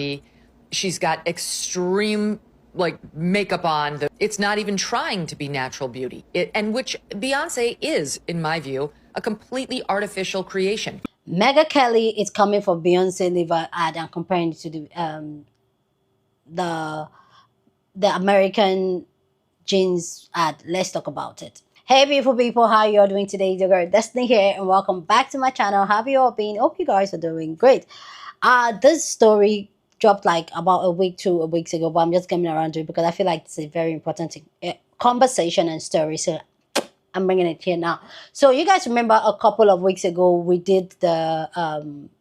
curvy. She's got extreme like makeup on. It's not even trying to be natural beauty. And which Beyonce is, in my view, a completely artificial creation. Mega Kelly is coming for Beyonce liver ad and comparing it to the American jeans ad. Let's talk about it. Hey beautiful people, how you all doing today? It's your girl Destiny here and welcome back to my channel. How have you all been? Hope you guys are doing great. This story dropped like about a week, 2 weeks ago, but I'm just coming around to it because I feel like it's a very important conversation and story. So I'm bringing it here now. So you guys remember a couple of weeks ago we did the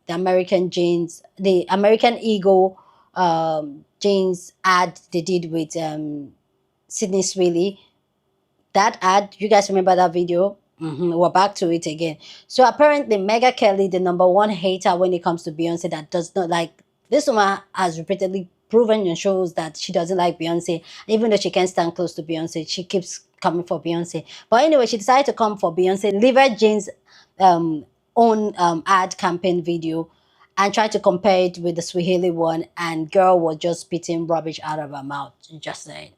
American jeans, the American Eagle jeans ad they did with Sydney Sweeney. That ad, you guys remember that video? We're back to it again. So apparently Mega Kelly, the #1 hater when it comes to Beyonce, that does not like, this woman has repeatedly proven and shows that she doesn't like Beyonce. Even though she can't stand close to Beyonce, she keeps coming for Beyonce. But anyway, she decided to come for Beyonce LEVI'S jeans own ad campaign video and try to compare it with the Swahili one, and girl was just spitting rubbish out of her mouth. Just saying.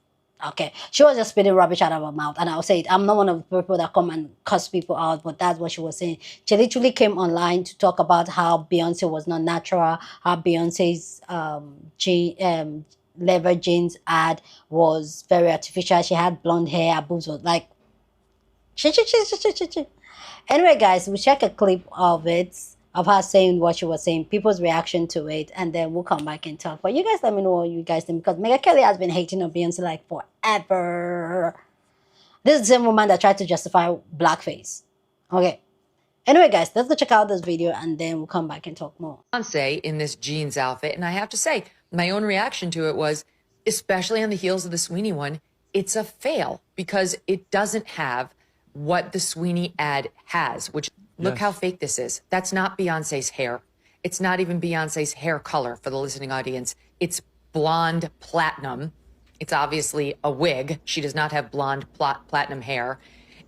Okay, she was just spitting rubbish out of her mouth, and I'll say it. I'm not one of the people that come and cuss people out, but that's what she was saying. She literally came online to talk about how Beyonce was not natural, how Beyonce's leather jeans ad was very artificial. She had blonde hair, her boobs was like... Anyway, guys, we check a clip of it, of her saying what she was saying, people's reaction to it, and then we'll come back and talk. But you guys let me know what you guys think, because Mega Kelly has been hating on Beyonce like forever. This is the same woman that tried to justify blackface. Okay. Anyway, guys, let's go check out this video, and then we'll come back and talk more. Beyonce in this jeans outfit, and I have to say, my own reaction to it was, especially on the heels of the Sweeney one, it's a fail, because it doesn't have what the Sweeney ad has, which... Look how fake this is. That's not Beyonce's hair. It's not even Beyonce's hair color for the listening audience. It's blonde platinum. It's obviously a wig. She does not have blonde platinum hair.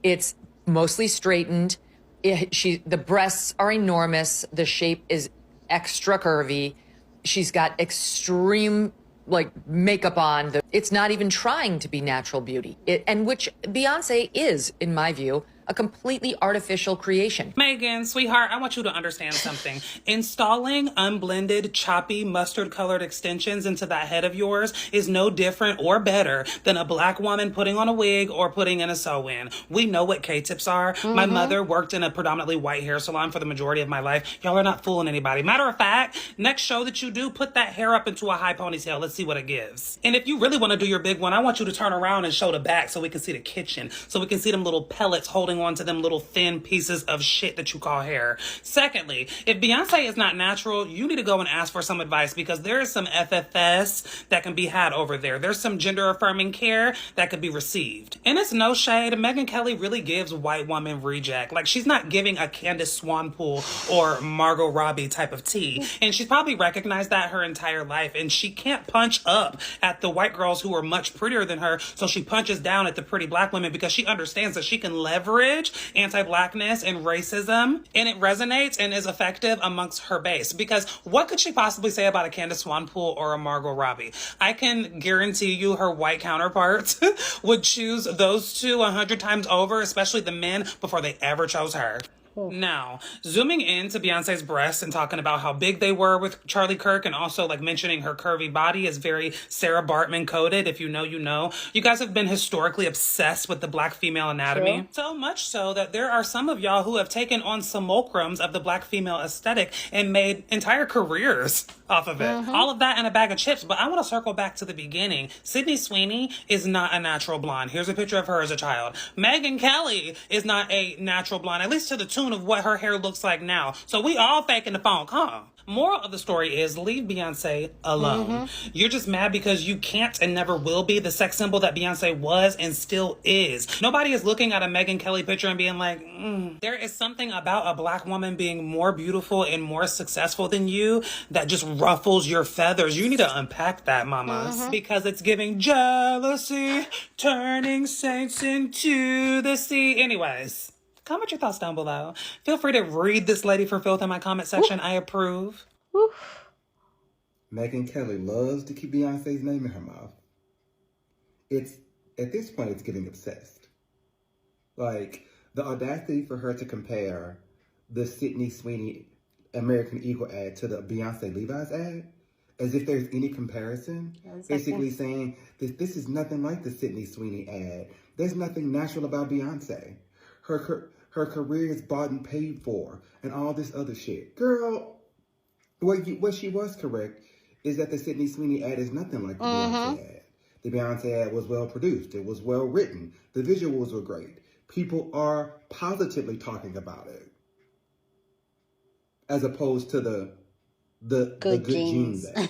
It's mostly straightened. The breasts are enormous. The shape is extra curvy. She's got extreme like makeup on. It's not even trying to be natural beauty. And which Beyonce is, in my view, a completely artificial creation. Megan, sweetheart, I want you to understand something. Installing unblended, choppy, mustard-colored extensions into that head of yours is no different or better than a black woman putting on a wig or putting in a sew-in. We know what K-tips are. My mother worked in a predominantly white hair salon for the majority of my life. Y'all are not fooling anybody. Matter of fact, next show that you do, put that hair up into a high ponytail. Let's see what it gives. And if you really want to do your big one, I want you to turn around and show the back so we can see the kitchen, so we can see them little pellets holding on to them little thin pieces of shit that you call hair. Secondly, if Beyonce is not natural, you need to go and ask for some advice, because there is some FFS that can be had over there. There's some gender affirming care that could be received. And it's no shade. Megyn Kelly really gives white woman reject. Like, she's not giving a Candace Swanpool or Margot Robbie type of tea. And she's probably recognized that her entire life. And she can't punch up at the white girls who are much prettier than her. So she punches down at the pretty black women, because she understands that she can leverage anti-blackness and racism, and it resonates and is effective amongst her base. Because what could she possibly say about a Candace Swanpool or a Margot Robbie? I can guarantee you her white counterparts would choose those two 100 times over, especially the men, before they ever chose her. Now, zooming into Beyonce's breasts and talking about how big they were with Charlie Kirk, and also like mentioning her curvy body is very Sarah Bartman coded. If you know, you know. You guys have been historically obsessed with the black female anatomy. True. So much so that there are some of y'all who have taken on simulacrums of the black female aesthetic and made entire careers off of it. All of that in a bag of chips. But I want to circle back to the beginning. Sydney Sweeney is not a natural blonde. Here's a picture of her as a child. Megyn Kelly is not a natural blonde, at least to the tune of what her hair looks like now. So we all faking the funk, huh? Moral of the story is, leave Beyonce alone. You're just mad because you can't and never will be the sex symbol that Beyonce was and still is. Nobody is looking at a Megyn Kelly picture and being like, There is something about a black woman being more beautiful and more successful than you that just ruffles your feathers. You need to unpack that, mamas, because it's giving jealousy, turning saints into the sea. Anyways, comment your thoughts down below. Feel free to read this lady for filth in my comment section. I approve. Megyn Kelly loves to keep Beyonce's name in her mouth. At this point, it's getting obsessed. Like, the audacity for her to compare the Sydney Sweeney American Eagle ad to the Beyonce Levi's ad, as if there's any comparison, basically saying that this is nothing like the Sydney Sweeney ad. There's nothing natural about Beyonce. Her career is bought and paid for, and all this other shit. Girl, what she was correct is that the Sydney Sweeney ad is nothing like the Beyonce ad. The Beyonce ad was well produced. It was well written. The visuals were great. People are positively talking about it, as opposed to the good jeans ad.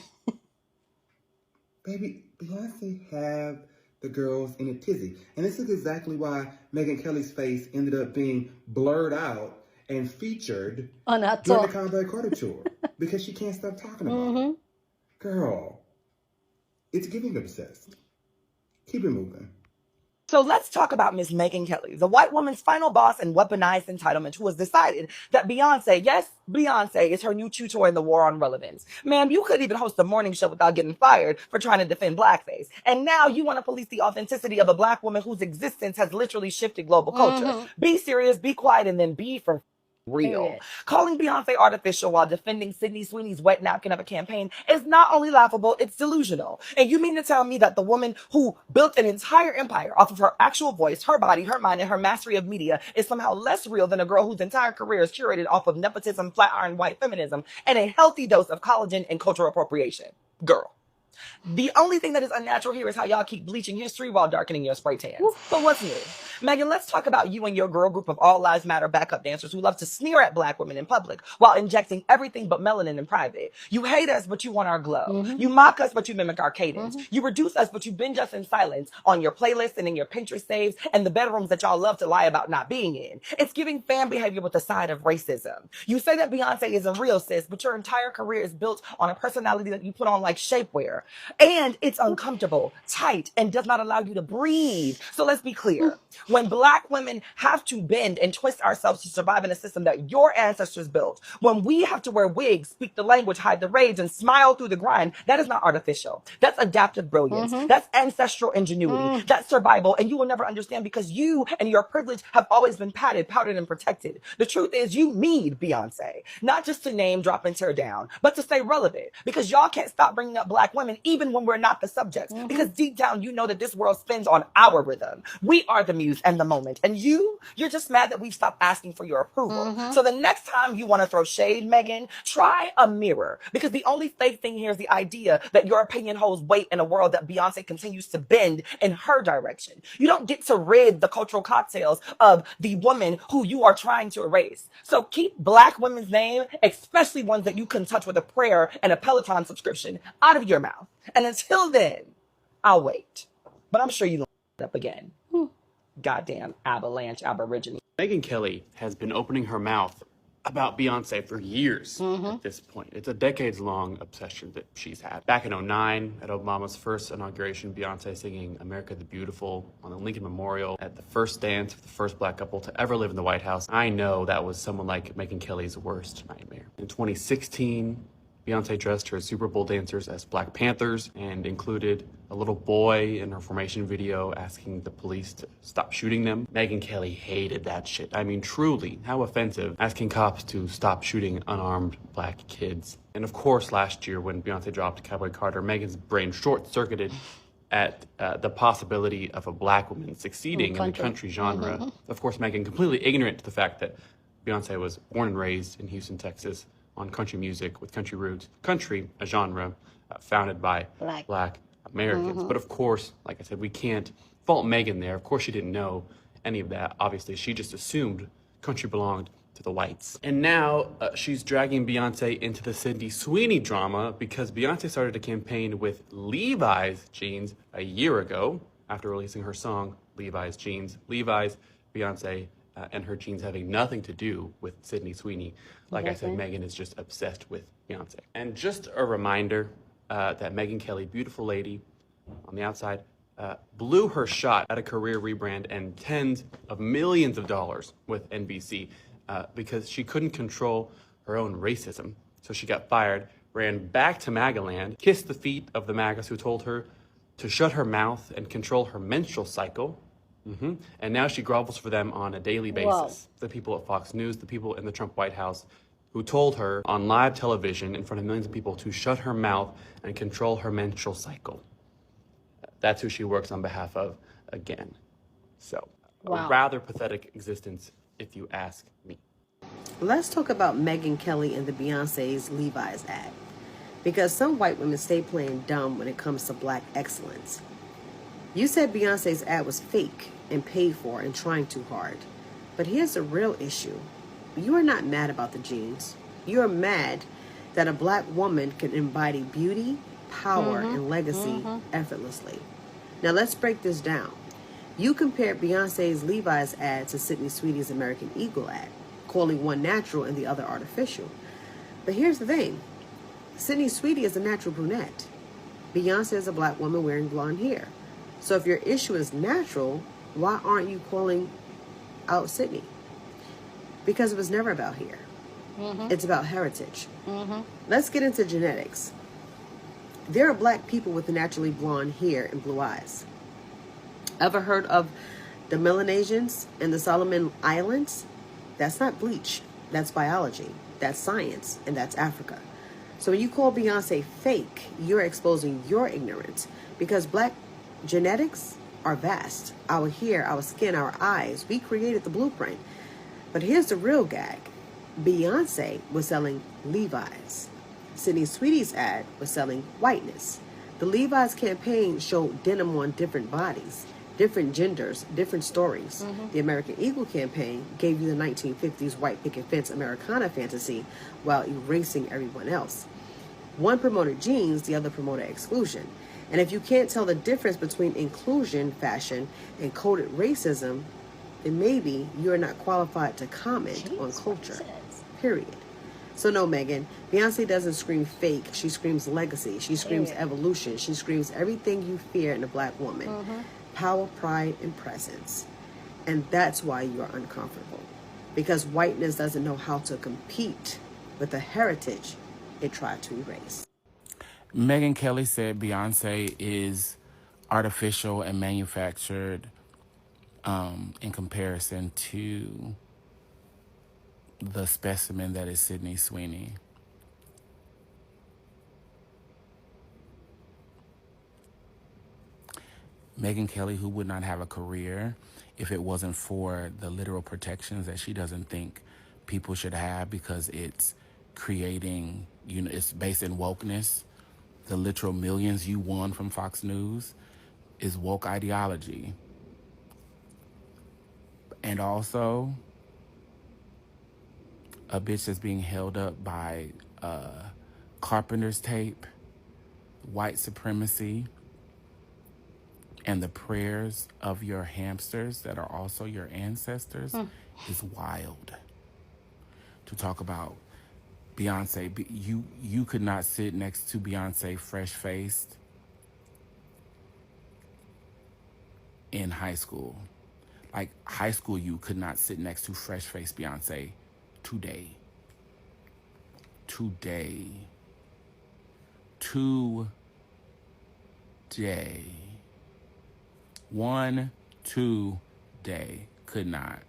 Baby, Beyonce have the girls in a tizzy. And this is exactly why Megyn Kelly's face ended up being blurred out and featured On her during tour. the Convoy Carter tour. Because she can't stop talking about it. Girl, it's getting obsessed. Keep it moving. So let's talk about Miss Megyn Kelly, the white woman's final boss and weaponized entitlement who has decided that Beyonce, yes, Beyonce is her new tutor in the war on relevance. Ma'am, you couldn't even host a morning show without getting fired for trying to defend blackface. And now you want to police the authenticity of a black woman whose existence has literally shifted global culture. Be serious, be quiet, and then be for real. Period. Calling Beyonce artificial while defending Sydney Sweeney's wet napkin of a campaign is not only laughable, it's delusional. And you mean to tell me that the woman who built an entire empire off of her actual voice, her body, her mind, and her mastery of media is somehow less real than a girl whose entire career is curated off of nepotism, flat iron white feminism, and a healthy dose of collagen and cultural appropriation? Girl. The only thing that is unnatural here is how y'all keep bleaching history while darkening your spray tans. But what's new? Megyn, let's talk about you and your girl group of All Lives Matter backup dancers who love to sneer at black women in public while injecting everything but melanin in private. You hate us, but you want our glow. You mock us, but you mimic our cadence. You reduce us, but you binge us in silence on your playlists and in your Pinterest saves and the bedrooms that y'all love to lie about not being in. It's giving fan behavior with a side of racism. You say that Beyonce isn't real, sis, but your entire career is built on a personality that you put on like shapewear. And it's uncomfortable, tight, and does not allow you to breathe. So let's be clear. When black women have to bend and twist ourselves to survive in a system that your ancestors built, when we have to wear wigs, speak the language, hide the rage, and smile through the grind, that is not artificial. That's adaptive brilliance. That's ancestral ingenuity. That's survival. And you will never understand because you and your privilege have always been padded, powdered, and protected. The truth is you need Beyonce, not just to name, drop, and tear down, but to stay relevant because y'all can't stop bringing up black women even when we're not the subjects. Because deep down, you know that this world spins on our rhythm. We are the muse and the moment. And you're just mad that we've stopped asking for your approval. So the next time you want to throw shade, Megyn, try a mirror. Because the only fake thing here is the idea that your opinion holds weight in a world that Beyonce continues to bend in her direction. You don't get to rid the cultural cocktails of the woman who you are trying to erase. So keep black women's name, especially ones that you can touch with a prayer and a Peloton subscription, out of your mouth. And until then, I'll wait. But I'm sure you'll up again. Goddamn avalanche aborigine. Megyn Kelly has been opening her mouth about Beyonce for years at this point. It's a decades-long obsession that she's had. Back in '09, at Obama's first inauguration, Beyonce singing America the Beautiful on the Lincoln Memorial at the first dance of the first black couple to ever live in the White House. I know that was someone like Megyn Kelly's worst nightmare. In 2016, Beyonce dressed her Super Bowl dancers as Black Panthers and included a little boy in her formation video asking the police to stop shooting them. Megyn Kelly hated that shit. I mean, truly, how offensive, asking cops to stop shooting unarmed black kids. And of course, last year when Beyonce dropped Cowboy Carter, Megyn's brain short-circuited at the possibility of a black woman succeeding in the country genre. Of course, Megyn completely ignorant to the fact that Beyonce was born and raised in Houston, Texas, on country music with country roots. Country, a genre founded by black Americans. But of course, like I said, we can't fault Megyn there. Of course she didn't know any of that. Obviously, she just assumed country belonged to the whites. And now she's dragging Beyonce into the Sydney Sweeney drama because Beyonce started a campaign with Levi's jeans a year ago after releasing her song, Levi's Jeans. Levi's, Beyonce, and her jeans having nothing to do with Sydney Sweeney. Like I said, Megyn is just obsessed with Beyonce. And just a reminder that Megyn Kelly, beautiful lady on the outside, blew her shot at a career rebrand and tens of millions of dollars with NBC because she couldn't control her own racism. So she got fired ran back to Magaland, kissed the feet of the Magas who told her to shut her mouth and control her menstrual cycle. And now she grovels for them on a daily basis. Whoa. The people at Fox News, the people in the Trump White House, who told her on live television in front of millions of people to shut her mouth and control her menstrual cycle. That's who she works on behalf of again. So, Wow. a rather pathetic existence, if you ask me. Let's talk about Megyn Kelly and the Beyonce's Levi's ad. Because some white women stay playing dumb when it comes to black excellence. You said Beyonce's ad was fake and paid for and trying too hard. But here's the real issue. You are not mad about the jeans. You are mad that a black woman can embody beauty, power, and legacy effortlessly. Now let's break this down. You compared Beyonce's Levi's ad to Sydney Sweetie's American Eagle ad, calling one natural and the other artificial. But here's the thing. Sydney Sweetie is a natural brunette. Beyonce is a black woman wearing blonde hair. So if your issue is natural, why aren't you calling out Sydney? Because it was never about hair. It's about heritage. Let's get into genetics. There are black people with naturally blonde hair and blue eyes. Ever heard of the Melanesians in the Solomon Islands? That's not bleach. That's biology. That's science. And that's Africa. So when you call Beyonce fake, you're exposing your ignorance. Because black genetics are vast. Our hair, our skin, our eyes. We created the blueprint. But here's the real gag. Beyonce was selling Levi's. Sydney Sweetie's ad was selling whiteness. The Levi's campaign showed denim on different bodies, different genders, different stories. The American Eagle campaign gave you the 1950s white picket fence Americana fantasy while erasing everyone else. One promoted jeans, the other promoted exclusion. And if you can't tell the difference between inclusion, fashion, and coded racism, then maybe you're not qualified to comment on culture. Period. So no, Megyn, Beyonce doesn't scream fake. She screams legacy. She screams evolution. She screams everything you fear in a black woman. Power, pride, and presence. And that's why you're uncomfortable. Because whiteness doesn't know how to compete with the heritage it tried to erase. Megyn Kelly said Beyonce is artificial and manufactured in comparison to the specimen that is Sydney Sweeney. Megyn Kelly, who would not have a career if it wasn't for the literal protections that she doesn't think people should have because it's creating, it's based in wokeness. The literal millions you won from Fox News is woke ideology. And also, a bitch that's being held up by carpenter's tape, white supremacy, and the prayers of your hamsters that are also your ancestors is wild. To talk about Beyonce, you could not sit next to Beyonce fresh-faced in high school. Like, high school you could not sit next to fresh-faced Beyonce today. 1, 2 day. Could not.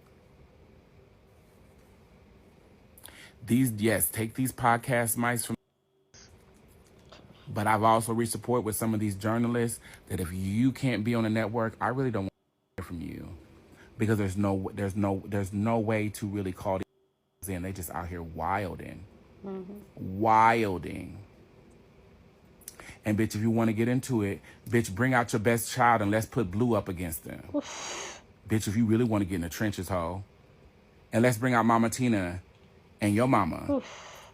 Take these podcast mics from, but I've also reached support with some of these journalists that if you can't be on the network, I really don't want to hear from you. Because there's no way to really call these in. They just out here wilding. Wilding. And bitch, if you want to get into it, bitch, bring out your best child and let's put Blue up against them. Bitch, if you really want to get in the trenches, ho. And let's bring out Mama Tina and your mama.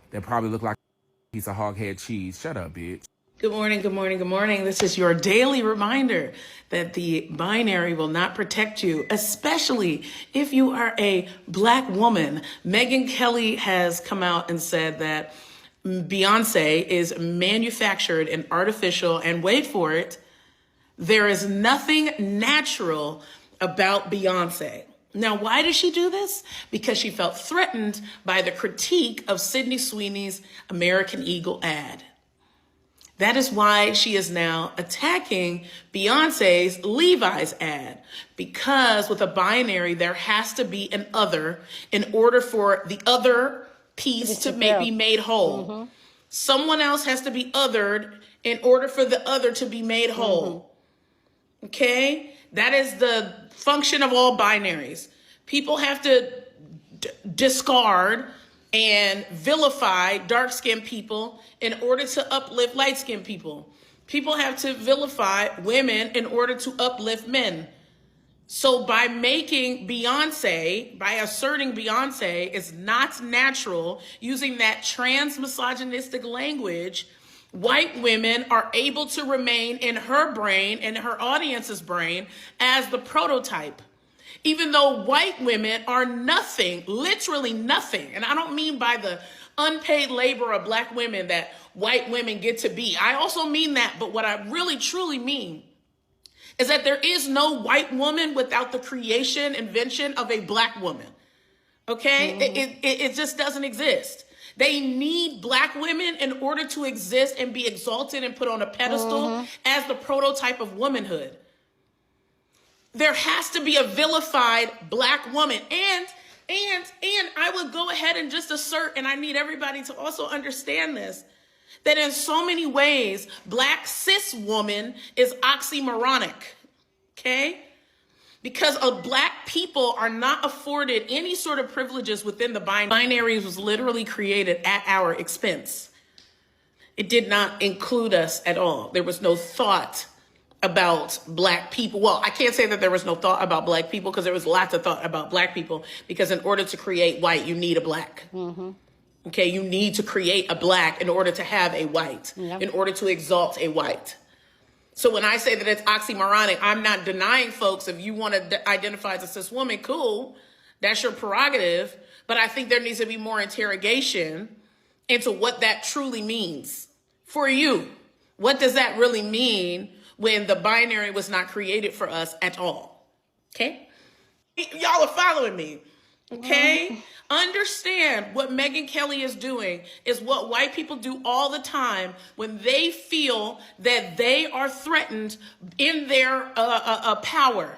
That probably look like a piece of hog head cheese. Shut up, bitch. Good morning, good morning, good morning. This is your daily reminder that the binary will not protect you, especially if you are a black woman. Megyn Kelly has come out and said that Beyonce is manufactured and artificial, and wait for it, there is nothing natural about Beyonce. Now, why did she do this? Because she felt threatened by the critique of Sydney Sweeney's American Eagle ad. That is why she is now attacking Beyonce's Levi's ad. Because with a binary, there has to be an other in order for the other piece to be made whole. Someone else has to be othered in order for the other to be made whole. Okay? That is the function of all binaries. People have to discard and vilify dark-skinned people in order to uplift light-skinned people. People have to vilify women in order to uplift men. So by making Beyonce, by asserting Beyonce is not natural, using that trans misogynistic language, white women are able to remain in her brain and her audience's brain as the prototype. Even though white women are nothing, literally nothing. And I don't mean by the unpaid labor of black women that white women get to be. I also mean that, but what I really truly mean is that there is no white woman without the creation, invention of a black woman. Okay? It just doesn't exist. They need black women in order to exist and be exalted and put on a pedestal as the prototype of womanhood. There has to be a vilified black woman. And I would go ahead and just assert, and I need everybody to also understand this, that in so many ways, black cis woman is oxymoronic, okay? Because black people are not afforded any sort of privileges within the binary. Binaries was literally created at our expense. It did not include us at all. There was no thought about black people. Well, I can't say that there was no thought about black people because there was lots of thought about black people, because in order to create white, you need a black. Okay, you need to create a black in order to have a white, in order to exalt a white. So when I say that it's oxymoronic, I'm not denying folks, if you want to identify as a cis woman, cool, that's your prerogative. But I think there needs to be more interrogation into what that truly means for you. What does that really mean when the binary was not created for us at all? Okay? Y'all are following me. Okay? Understand what Megyn Kelly is doing is what white people do all the time when they feel that they are threatened in their power.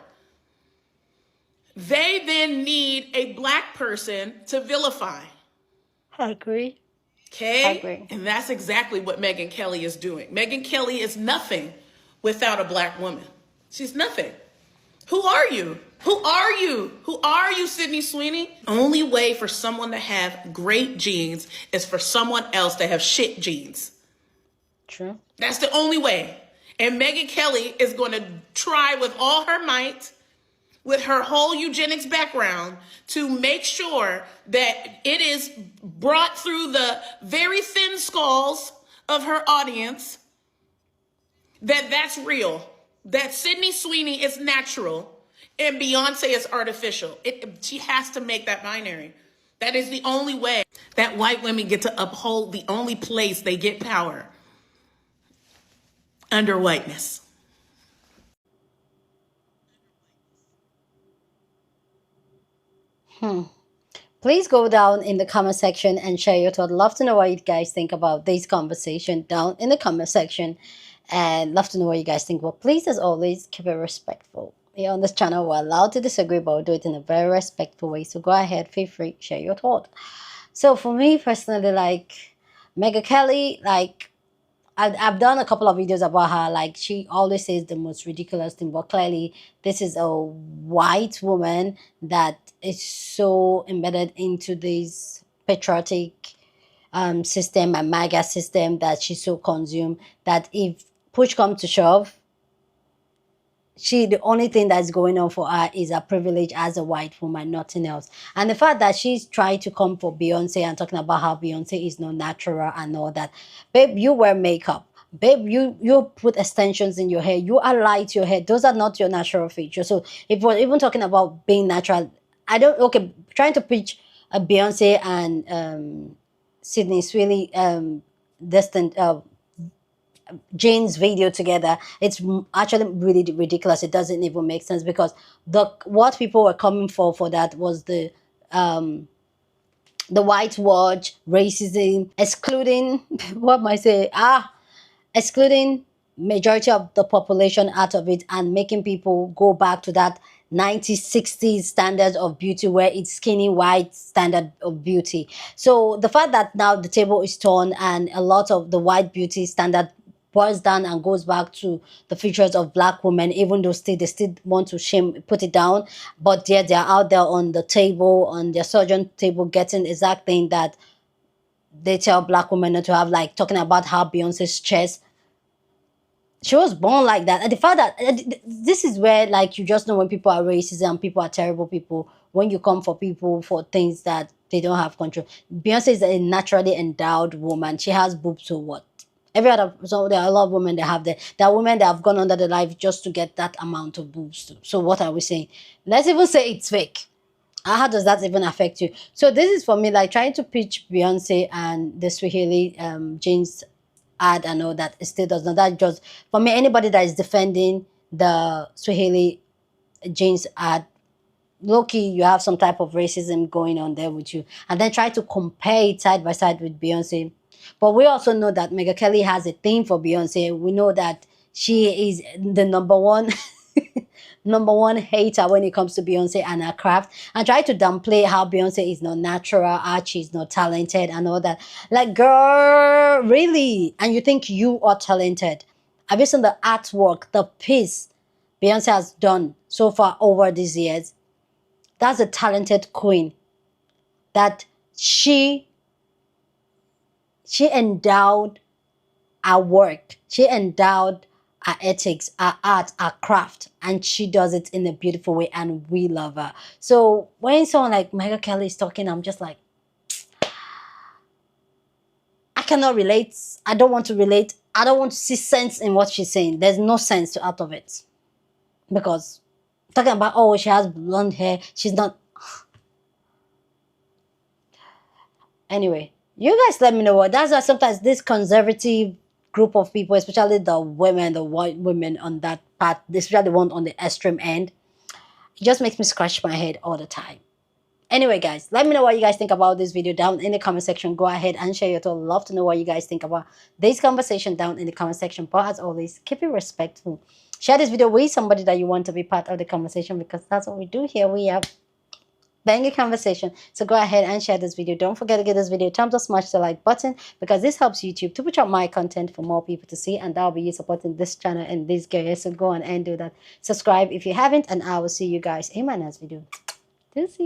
They then need a black person to vilify. I agree. Okay? I agree. And that's exactly what Megyn Kelly is doing. Megyn Kelly is nothing without a black woman. She's nothing. Who are you? Who are you? Who are you, Sydney Sweeney? Only way for someone to have great genes is for someone else to have shit genes. True. That's the only way. And Megyn Kelly is going to try with all her might, with her whole eugenics background, to make sure that it is brought through the very thin skulls of her audience that that's real, that Sydney Sweeney is natural and Beyonce is artificial. She has to make that binary. That is the only way that white women get to uphold the only place they get power, under whiteness. Please go down in the comment section and share your thoughts. Love to know what you guys think about this conversation down in the comment section. And love to know what you guys think. But please, as always, keep it respectful. Here on this channel, we're allowed to disagree, but we'll do it in a very respectful way. So go ahead, feel free, share your thoughts. So for me personally, like Megyn Kelly, like I've done a couple of videos about her. Like she always says the most ridiculous thing, but clearly this is a white woman that is so embedded into this patriotic system and MAGA system that she's so consumed that if push comes to shove, the only thing that's going on for her is a privilege as a white woman, nothing else. And the fact that she's trying to come for Beyonce and talking about how Beyonce is not natural and all that. Babe, you wear makeup. Babe, you put extensions in your hair. You light your hair. Those are not your natural features. So if we're even talking about being natural, trying to pitch a Beyonce and Sydney Sweeney Jane's video together, it's actually really ridiculous. It doesn't even make sense, because what people were coming for that was the whitewash, racism, excluding what am I say? Excluding majority of the population out of it, and making people go back to that 1960s standards of beauty, where it's skinny white standard of beauty. So the fact that now the table is turned and a lot of the white beauty standard boils down and goes back to the features of black women, even though they still want to put it down, but they're out there on the table, on their surgeon table, getting exact thing that they tell black women not to have, like talking about how Beyonce's chest, she was born like that. And the fact that this is where, like, you just know when people are racist and people are terrible people, when you come for people for things that they don't have control. Beyonce is a naturally endowed woman. She has boobs, so what? Every other, so there are a lot of women that have that. There are women that have gone under the life just to get that amount of boobs too. So what are we saying? Let's even say it's fake. How does that even affect you? So this is for me, like, trying to pitch Beyonce and the Swahili jeans ad and all that. It still does not. That just, for me, anybody that is defending the Swahili jeans ad, low-key, you have some type of racism going on there with you, and then try to compare it side by side with Beyonce. But we also know that Megha Kelly has a thing for Beyonce. We know that she is the number one number one hater when it comes to Beyonce and her craft, and try to downplay how Beyonce is not natural, how she's not talented and all that. Like, girl, really? And you think you are talented? Have you seen the artwork, the piece Beyonce has done so far over these years? That's a talented queen. That she endowed our work. She endowed our ethics, our art, our craft, and she does it in a beautiful way, and we love her. So when someone like Megha Kelly is talking, I'm just like, I cannot relate. I don't want to relate. I don't want to see sense in what she's saying. There's no sense out of it. Because talking about, oh, she has blonde hair, she's not. Anyway, you guys let me know what. That's why sometimes this conservative group of people, especially the women, the white women on that part, especially the one on the extreme end, it just makes me scratch my head all the time. Anyway, guys, let me know what you guys think about this video down in the comment section. Go ahead and share your thoughts. Love to know what you guys think about this conversation down in the comment section. But as always, keep it respectful. Share this video with somebody that you want to be part of the conversation, because that's what we do here. We have banging conversation. So go ahead and share this video. Don't forget to give this video a thumbs up, smash the like button, because this helps YouTube to push out my content for more people to see, and that'll be you supporting this channel and this girl. So go on and do that. Subscribe if you haven't, and I will see you guys in my next video. Deuces.